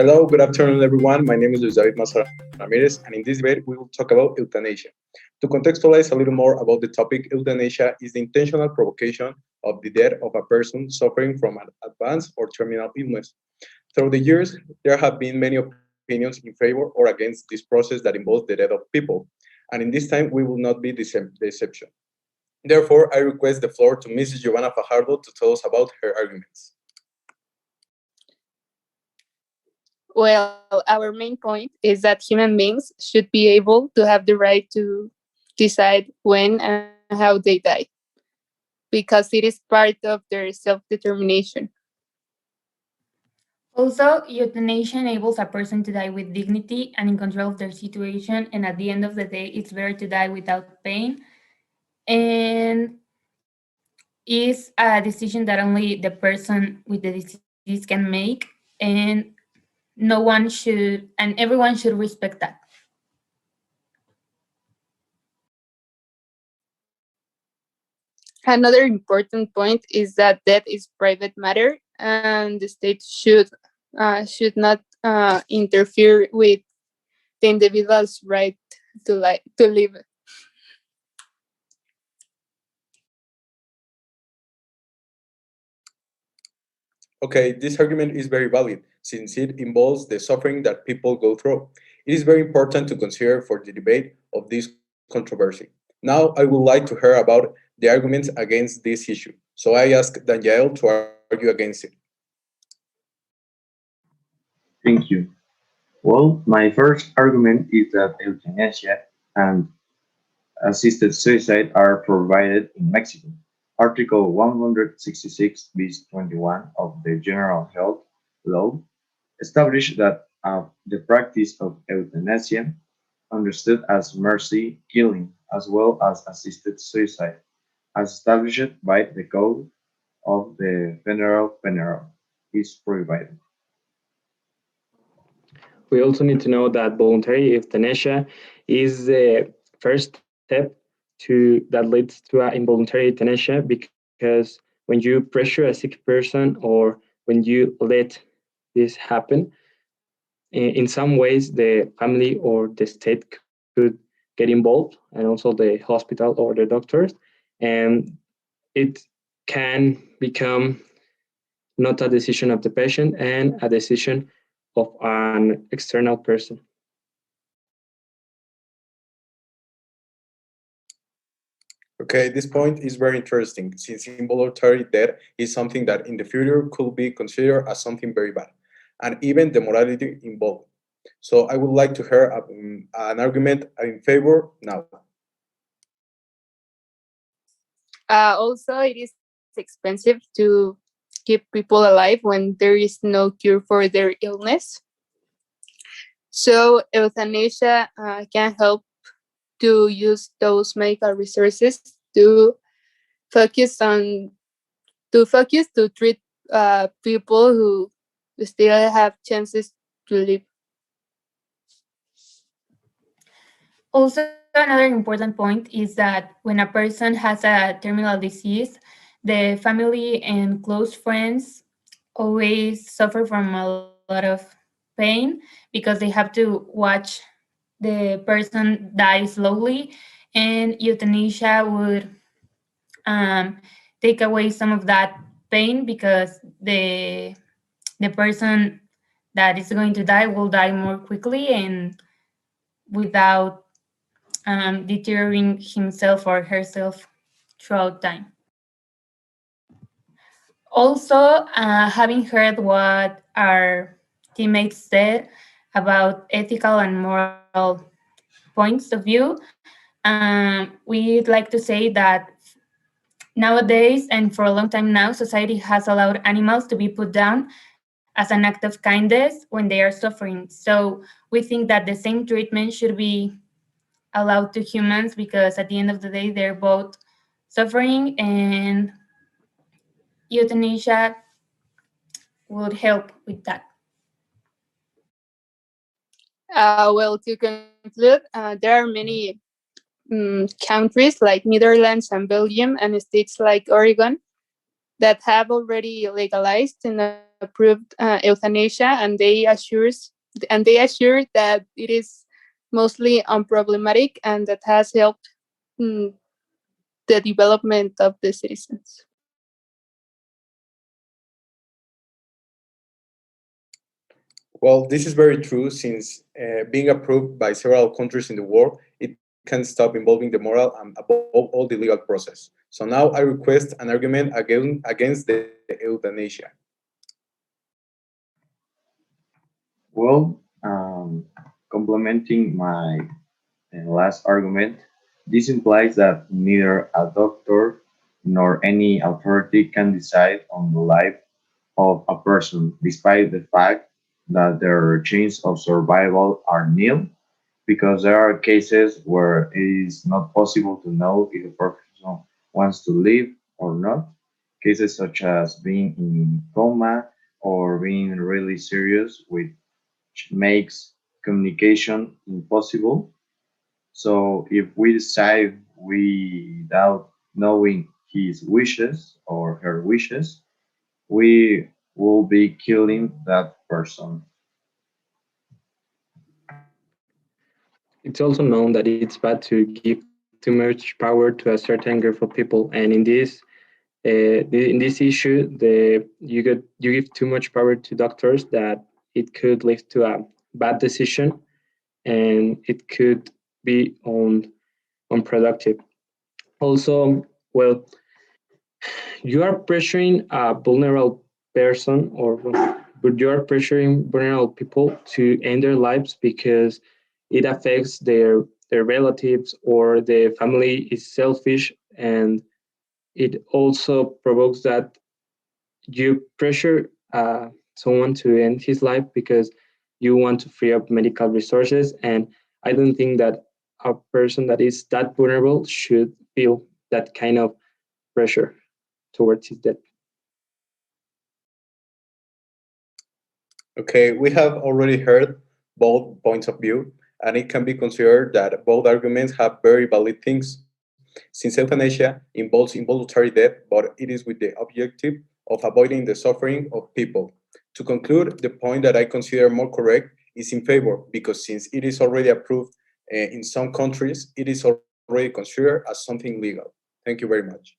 Hello, good afternoon, everyone. My name is Luis David Mazara Ramirez, and in this debate, we will talk about euthanasia. To contextualize a little more about the topic, euthanasia is the intentional provocation of the death of a person suffering from an advanced or terminal illness. Through the years, there have been many opinions in favor or against this process that involves the death of people, and in this time, we will not be the exception. Therefore, I request the floor to Mrs. Giovanna Fajardo to tell us about her arguments. Well, our main point is that human beings should be able to have the right to decide when and how they die, because it is part of their self determination. Also, euthanasia enables a person to die with dignity and in control of their situation, and at the end of the day, it's better to die without pain. And is a decision that only the person with the disease can make, and no one should, and everyone should respect that. Another important point is that death is private matter, and the state should not interfere with the individual's right to live. Okay, this argument is very valid since it involves the suffering that people go through. It is very important to consider for the debate of this controversy. Now, I would like to hear about the arguments against this issue. So I ask Daniel to argue against it. Thank you. Well, my first argument is that euthanasia and assisted suicide are provided in Mexico. Article 166 bis 21 of the General Health Law established that the practice of euthanasia, understood as mercy killing as well as assisted suicide, as established by the Code of the Federal Penal, is prohibited. We also need to know that voluntary euthanasia is the first step that leads to involuntary euthanasia, because when you pressure a sick person or when you let this happen, in some ways the family or the state could get involved, and also the hospital or the doctors, and it can become not a decision of the patient and a decision of an external person. Okay, this point is very interesting since involuntary death is something that in the future could be considered as something very bad, and even the morality involved. So I would like to hear an argument in favor now. Also, it is expensive to keep people alive when there is no cure for their illness. So euthanasia can help to use those medical resources focus on to treat people who still have chances to live. Also, another important point is that when a person has a terminal disease, the family and close friends always suffer from a lot of pain because they have to watch the person die slowly, and euthanasia would take away some of that pain because the person that is going to die will die more quickly and without deteriorating himself or herself throughout time. Also, having heard what our teammates said about ethical and moral points of view, we'd like to say that nowadays and for a long time now, society has allowed animals to be put down as an act of kindness when they are suffering. So we think that the same treatment should be allowed to humans because at the end of the day, they're both suffering, and euthanasia would help with that. Well, to conclude, there are many countries like Netherlands and Belgium and states like Oregon that have already legalized euthanasia, approved euthanasia, and they assure that it is mostly unproblematic and that has helped mm, the development of the citizens. Well, this is very true since being approved by several countries in the world, it can stop involving the moral and above all the legal process. So now I request an argument against the euthanasia. Well, complementing my last argument, this implies that neither a doctor nor any authority can decide on the life of a person, despite the fact that their chances of survival are nil, because there are cases where it is not possible to know if a person wants to live or not. Cases such as being in coma or being really serious, which makes communication impossible. So if we decide without knowing his wishes or her wishes, we will be killing that person. It's also known that it's bad to give too much power to a certain group of people, and in this issue, you give too much power to doctors that it could lead to a bad decision, and it could be unproductive. Also, well, you are pressuring a vulnerable person, or but you are pressuring vulnerable people to end their lives because it affects their relatives or the family is selfish, and it also provokes that you pressure someone to end his life because you want to free up medical resources. And I don't think that a person that is that vulnerable should feel that kind of pressure towards his death. Okay, we have already heard both points of view, and it can be considered that both arguments have very valid things, since euthanasia involves involuntary death, but it is with the objective of avoiding the suffering of people. To conclude, the point that I consider more correct is in favor, because since it is already approved in some countries, it is already considered as something legal. Thank you very much.